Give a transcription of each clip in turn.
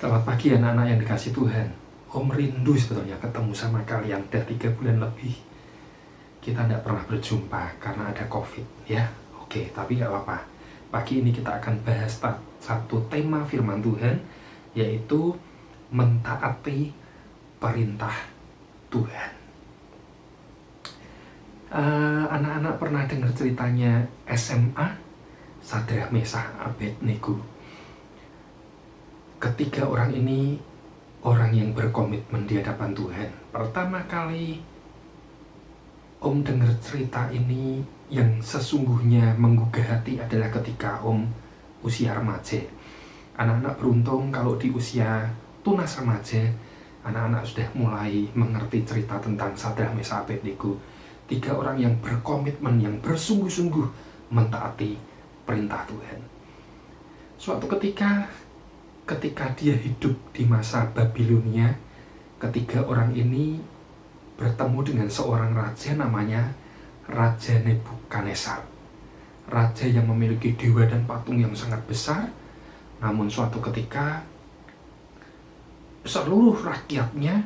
Selamat pagi anak-anak yang dikasih Tuhan. Om rindu sebetulnya ketemu sama kalian. Udah 3 bulan lebih kita tidak pernah berjumpa karena ada COVID ya. Oke, tapi gak apa-apa. Pagi ini kita akan bahas satu tema firman Tuhan, yaitu mentaati perintah Tuhan. Anak-anak pernah dengar ceritanya SMA, Sadrak Meshach Abednego. Ketiga orang ini orang yang berkomitmen di hadapan Tuhan. Pertama kali Om dengar cerita ini yang sesungguhnya menggugah hati adalah ketika Om usia remaja. Anak-anak beruntung kalau di usia tunas remaja, anak-anak sudah mulai mengerti cerita tentang Sadrak Meshach Abednego. 3 orang yang berkomitmen, yang bersungguh-sungguh mentaati perintah Tuhan. Suatu ketika dia hidup di masa Babilonia, ketiga orang ini bertemu dengan seorang raja namanya Raja Nebukadnezar. Raja yang memiliki dewa dan patung yang sangat besar. Namun suatu ketika seluruh rakyatnya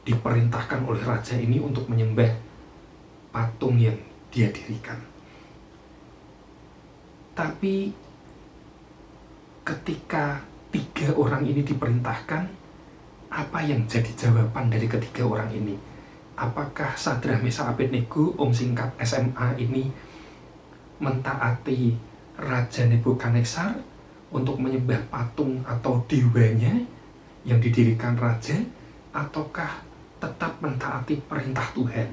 diperintahkan oleh raja ini untuk menyembah patung yang dia dirikan. Tapi ketika 3 orang ini diperintahkan, apa yang jadi jawaban dari ketiga orang ini? Apakah Sadrak Meshach Abednego, Om singkat SMA ini, mentaati Raja Nebukadnezar untuk menyembah patung atau dewanya yang didirikan raja, ataukah tetap mentaati perintah Tuhan?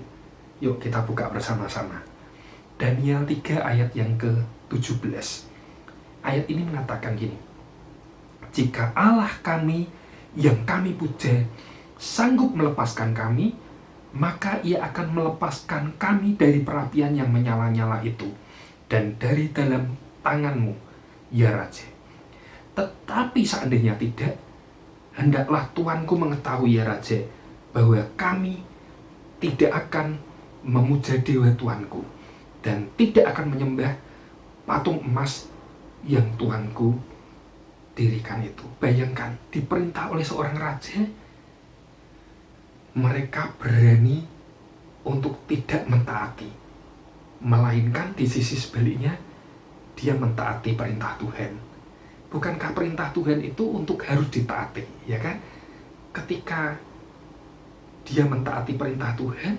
Yuk kita buka bersama-sama. Daniel 3 ayat yang ke-17. Ayat ini mengatakan gini: jika Allah kami yang kami puja sanggup melepaskan kami, maka ia akan melepaskan kami dari perapian yang menyala-nyala itu dan dari dalam tanganmu, ya Raja. Tetapi seandainya tidak, hendaklah Tuanku mengetahui, ya Raja, bahwa kami tidak akan memuja dewa Tuanku dan tidak akan menyembah patung emas yang Tuanku dirikan itu. Bayangkan, diperintah oleh seorang raja, mereka berani untuk tidak mentaati, melainkan di sisi sebaliknya dia mentaati perintah Tuhan. Bukankah perintah Tuhan itu untuk harus ditaati, ya kan? Ketika dia mentaati perintah Tuhan,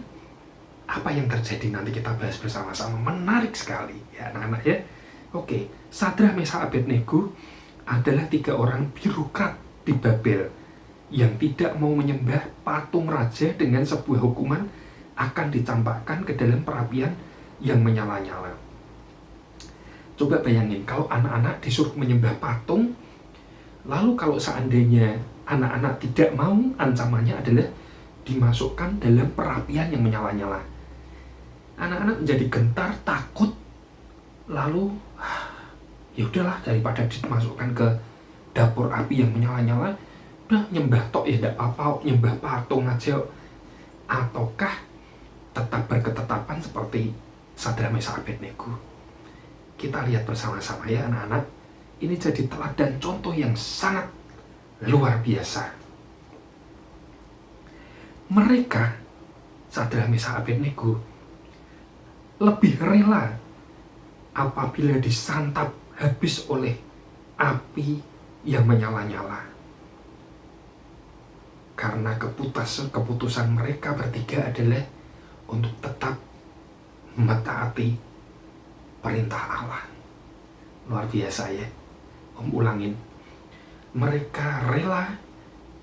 apa yang terjadi nanti kita bahas bersama-sama. Menarik sekali ya anak-anak ya. Oke, Sadrak Meshach Abednego adalah 3 orang birokrat di Babel yang tidak mau menyembah patung raja dengan sebuah hukuman akan dicampakkan ke dalam perapian yang menyala-nyala. Coba bayangin kalau anak-anak disuruh menyembah patung, lalu kalau seandainya anak-anak tidak mau, ancamannya adalah dimasukkan dalam perapian yang menyala-nyala. Anak-anak menjadi gentar, takut, lalu ya udahlah, daripada dimasukkan ke dapur api yang menyala-nyala, udah nyembah tok ya enggak apa-apa, nyembah patung aja. Ataukah tetap berketetapan seperti Sadrak Meshach Abednego? Kita lihat bersama-sama ya anak-anak. Ini jadi teladan contoh yang sangat luar biasa. Mereka, Sadrak Meshach Abednego, lebih rela apabila disantap habis oleh api yang menyala-nyala. Karena keputusan mereka bertiga adalah untuk tetap mentaati perintah Allah. Luar biasa ya. Om ulangin. Mereka rela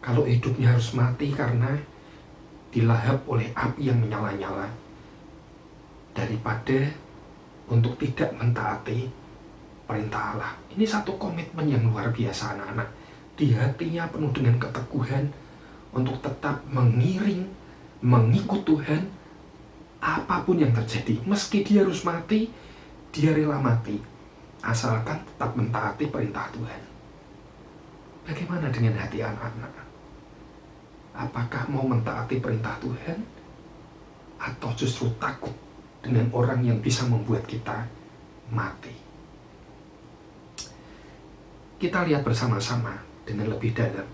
kalau hidupnya harus mati karena dilahap oleh api yang menyala-nyala, daripada untuk tidak mentaati perintah Allah. Ini satu komitmen yang luar biasa anak-anak. Di hatinya penuh dengan keteguhan untuk tetap mengiring, mengikut Tuhan apapun yang terjadi. Meski dia harus mati, dia rela mati, asalkan tetap mentaati perintah Tuhan. Bagaimana dengan hati anak-anak? Apakah mau mentaati perintah Tuhan, atau justru takut dengan orang yang bisa membuat kita mati? Kita lihat bersama-sama dengan lebih dalam.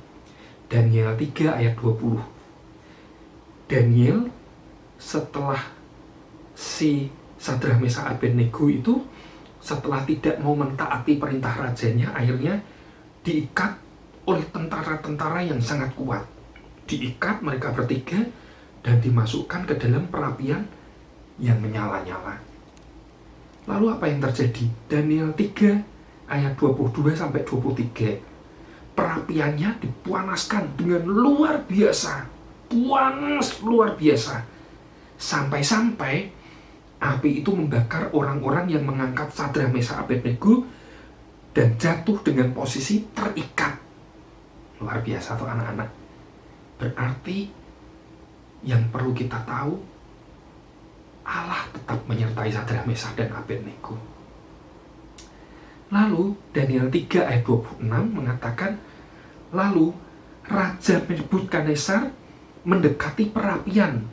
Daniel 3 ayat 20. Daniel setelah si Sadrah, Mesakh, Abednego itu setelah tidak mau mentaati perintah rajanya, akhirnya diikat oleh tentara-tentara yang sangat kuat. Diikat mereka bertiga dan dimasukkan ke dalam perapian yang menyala-nyala. Lalu apa yang terjadi? Daniel 3 ayat 22 sampai 23. Perapiannya dipanaskan dengan luar biasa. Panas luar biasa. Sampai-sampai api itu membakar orang-orang yang mengangkat Sadrah, Mesakh, Abednego dan jatuh dengan posisi terikat. Luar biasa tuh anak-anak. Berarti yang perlu kita tahu, Allah tetap menyertai Sadrah, Mesakh, dan Abednego. Lalu Daniel 3 ayat 26 mengatakan, lalu Raja Nebukadnezar mendekati perapian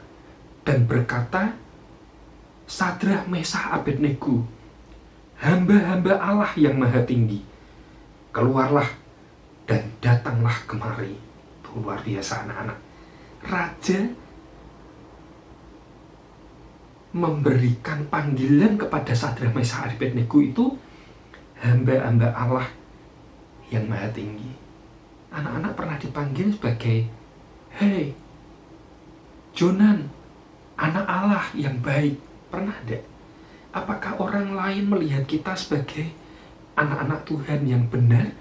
dan berkata, Sadrah, Mesakh, Abednego, hamba-hamba Allah yang maha tinggi, keluarlah dan datanglah kemari. Itu luar biasa anak-anak. Raja memberikan panggilan kepada Sadrah, Mesakh, Abednego itu hamba-hamba Allah yang maha tinggi. Anak-anak pernah dipanggil sebagai, hei Jonan, anak Allah yang baik. Pernah deh? Apakah orang lain melihat kita sebagai anak-anak Tuhan yang benar?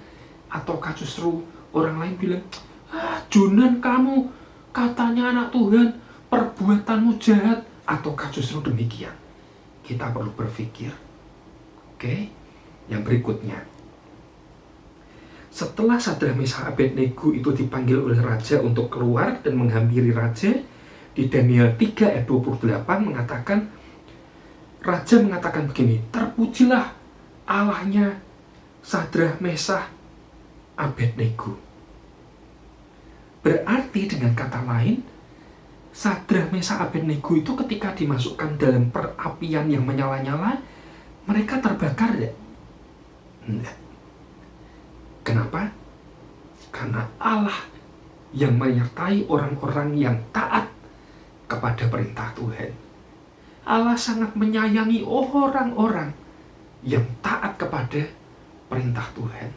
Ataukah justru orang lain bilang, Jonan kamu katanya anak Tuhan, perbuatanmu jahat? Ataukah justru demikian? Kita perlu berpikir. Oke, yang berikutnya. Setelah Sadrah, Mesakh, Abednego itu dipanggil oleh raja untuk keluar dan menghampiri raja, di Daniel 3 ayat 28 mengatakan, raja mengatakan begini, terpujilah Allahnya Sadrah, Mesakh, Abednego. Berarti dengan kata lain, Sadrah, Mesakh, Abednego itu ketika dimasukkan dalam perapian yang menyala-nyala, mereka terbakar ya? Enggak. Kenapa? Karena Allah yang menyertai orang-orang yang taat kepada perintah Tuhan. Allah sangat menyayangi orang-orang yang taat kepada perintah Tuhan.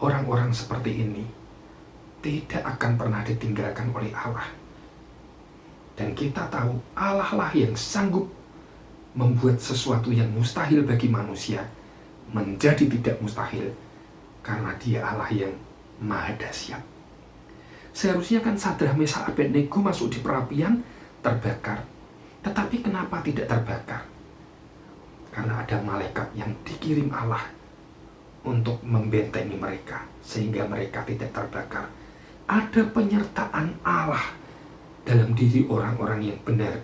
Orang-orang seperti ini tidak akan pernah ditinggalkan oleh Allah. Dan kita tahu Allah lah yang sanggup membuat sesuatu yang mustahil bagi manusia menjadi tidak mustahil, karena Dia Allah yang maha dahsyat. Seharusnya kan Sadrah, Mesakh, Abednego masuk di perapian terbakar. Tetapi kenapa tidak terbakar? Karena ada malaikat yang dikirim Allah untuk membentengi mereka sehingga mereka tidak terbakar. Ada penyertaan Allah dalam diri orang-orang yang benar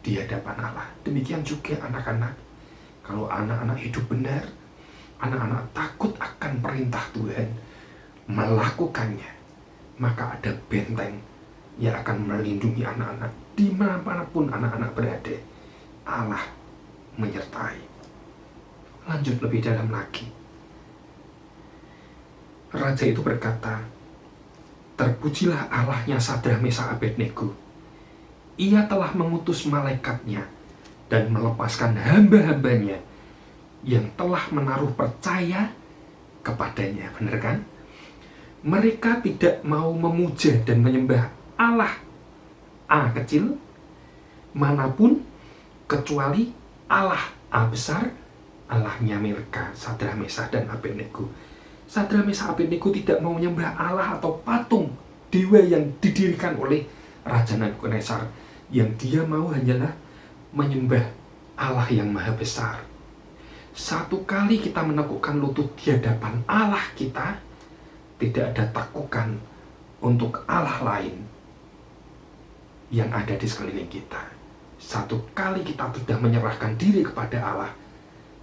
di hadapan Allah. Demikian juga anak-anak. Kalau anak-anak hidup benar, anak-anak takut akan perintah Tuhan, melakukannya, maka ada benteng yang akan melindungi anak-anak dimanapun anak-anak berada. Allah menyertai. Lanjut lebih dalam lagi. Raja itu berkata, terpujilah Allahnya Sadrah, Mesakh, Abednego. Ia telah mengutus malaikatnya dan melepaskan hamba-hambanya yang telah menaruh percaya kepadanya. Benar kan? Mereka tidak mau memuja dan menyembah Allah A kecil manapun kecuali Allah A besar, Allahnya mereka, Sadrah, Mesakh, dan Abednego. Sadrah, Mesakh, Abednego tidak mau menyembah Allah atau patung dewa yang didirikan oleh Raja Nebukadnezar. Yang dia mau hanyalah menyembah Allah yang maha besar. Satu kali kita menekukkan lutut di hadapan Allah kita, tidak ada takukan untuk Allah lain yang ada di sekeliling kita. Satu kali kita sudah menyerahkan diri kepada Allah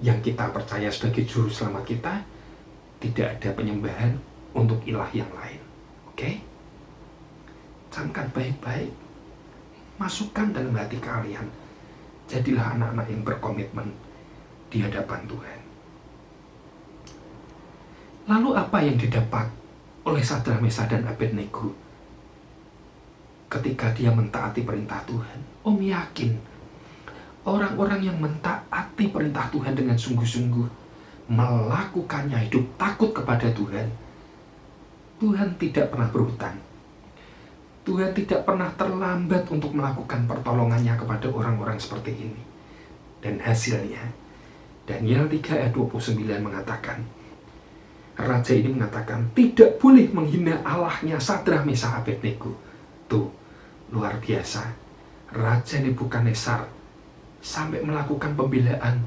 yang kita percaya sebagai juru selamat kita, tidak ada penyembahan untuk ilah yang lain. Oke? Camkan baik-baik. Masukkan dalam hati kalian. Jadilah anak-anak yang berkomitmen di hadapan Tuhan. Lalu apa yang didapat oleh Sadrak, Mesakh, dan Abednego ketika dia mentaati perintah Tuhan? Om yakin orang-orang yang mentaati perintah Tuhan dengan sungguh-sungguh, melakukannya, hidup takut kepada Tuhan, Tuhan tidak pernah berhutang. Tuhan tidak pernah terlambat untuk melakukan pertolongannya kepada orang-orang seperti ini. Dan hasilnya, Daniel 3 ayat 29 mengatakan, raja ini mengatakan, tidak boleh menghina Allahnya Sadrak, Mesakh, Abednego. Tuh, luar biasa. Raja Nebukadnezar sampai melakukan pembelaan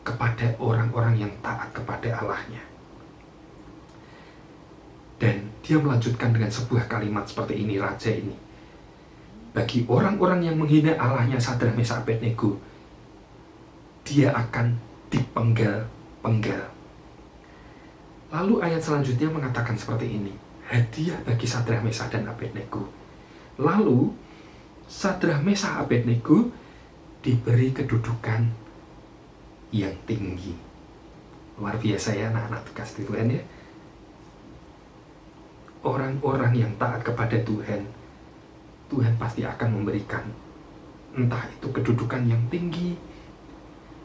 kepada orang-orang yang taat kepada Allahnya. Dan dia melanjutkan dengan sebuah kalimat seperti ini, raja ini. Bagi orang-orang yang menghina Allahnya Sadrak, Mesakh, Abednego, dia akan dipenggal-penggal. Lalu ayat selanjutnya mengatakan seperti ini, hadiah bagi Sadrak, Mesakh, dan Abednego. Lalu Sadrak, Mesakh, Abednego diberi kedudukan yang tinggi. Luar biasa ya anak-anak kasih Tuhan ya. Orang-orang yang taat kepada Tuhan, Tuhan pasti akan memberikan entah itu kedudukan yang tinggi,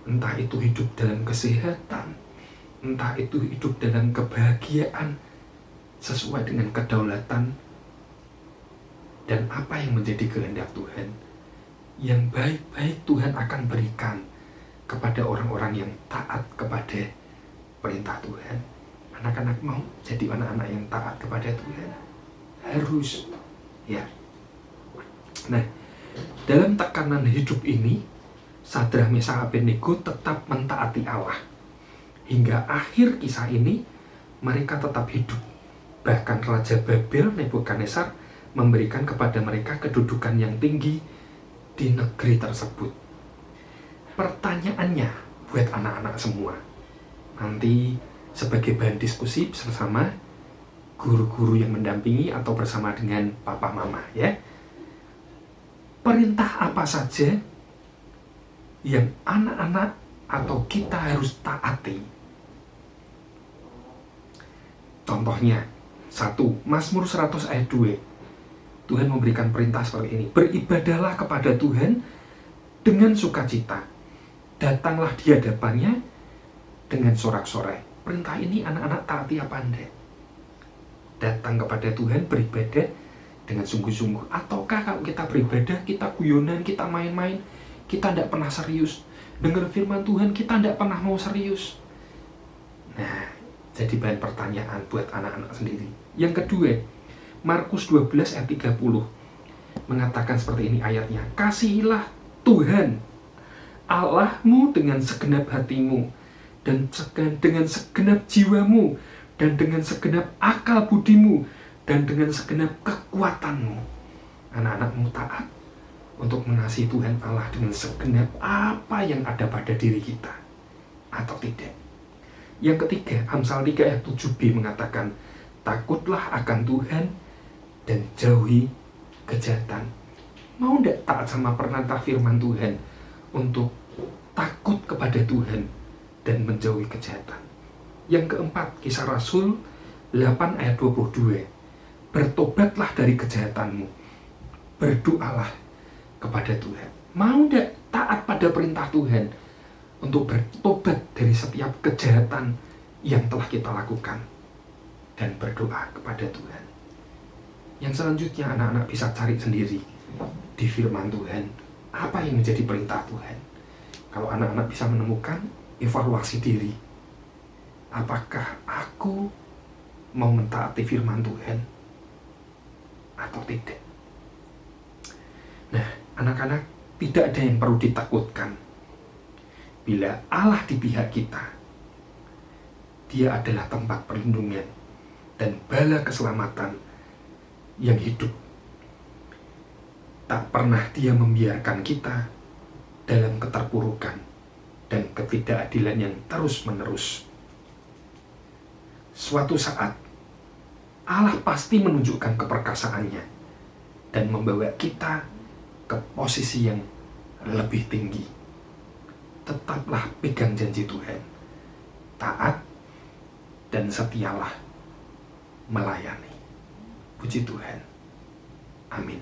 entah itu hidup dalam kesehatan, entah itu hidup dalam kebahagiaan sesuai dengan kedaulatan dan apa yang menjadi kehendak Tuhan. Yang baik-baik Tuhan akan berikan kepada orang-orang yang taat kepada perintah Tuhan. Anak-anak mau jadi anak-anak yang taat kepada Tuhan? Harus, ya. Nah, dalam tekanan hidup ini, Sadrak, Mesakh, Abednego tetap mentaati Allah. Hingga akhir kisah ini, mereka tetap hidup. Bahkan Raja Babel, Nebukadnezar, memberikan kepada mereka kedudukan yang tinggi di negeri tersebut. Pertanyaannya buat anak-anak semua, nanti sebagai bahan diskusi bersama guru-guru yang mendampingi atau bersama dengan papa mama ya. Perintah apa saja yang anak-anak atau kita harus taati? Contohnya, 1. Mazmur 100 ayat 2. Tuhan memberikan perintah seperti ini. Beribadahlah kepada Tuhan dengan sukacita. Datanglah di hadapannya dengan sorak-sorai. Perintah ini anak-anak taati apa enggak? Datang kepada Tuhan beribadah dengan sungguh-sungguh. Ataukah kalau kita beribadah, kita guyonan, kita main-main, kita tidak pernah serius. Dengar firman Tuhan, kita tidak pernah mau serius. Nah, jadi bahan pertanyaan buat anak-anak sendiri. Yang kedua, Markus 12 ayat 30 mengatakan seperti ini ayatnya. Kasihilah Tuhan Allahmu dengan segenap hatimu, dan dengan segenap jiwamu, dan dengan segenap akal budimu, dan dengan segenap kekuatanmu. Anak-anakmu taat untuk mengasihi Tuhan Allah dengan segenap apa yang ada pada diri kita, atau tidak? Yang ketiga, Amsal 3 ayat 7b mengatakan, takutlah akan Tuhan dan jauhi kejahatan. Mau tidak taat sama perintah firman Tuhan untuk takut kepada Tuhan dan menjauhi kejahatan? Yang keempat, Kisah Rasul 8 ayat 22. Bertobatlah dari kejahatanmu, berdoalah kepada Tuhan. Mau tidak taat pada perintah Tuhan untuk bertobat dari setiap kejahatan yang telah kita lakukan dan berdoa kepada Tuhan? Yang selanjutnya anak-anak bisa cari sendiri di firman Tuhan apa yang menjadi perintah Tuhan. Kalau anak-anak bisa menemukan, evaluasi diri. Apakah aku mau mentaati firman Tuhan atau tidak? Nah, anak-anak, tidak ada yang perlu ditakutkan. Bila Allah di pihak kita, Dia adalah tempat perlindungan dan bala keselamatan yang hidup. Tak pernah Dia membiarkan kita dalam keterpurukan dan ketidakadilan yang terus-menerus. Suatu saat, Allah pasti menunjukkan keperkasaannya dan membawa kita ke posisi yang lebih tinggi. Tetaplah pegang janji Tuhan, taat dan setialah melayani. Puji Tuhan. Amin.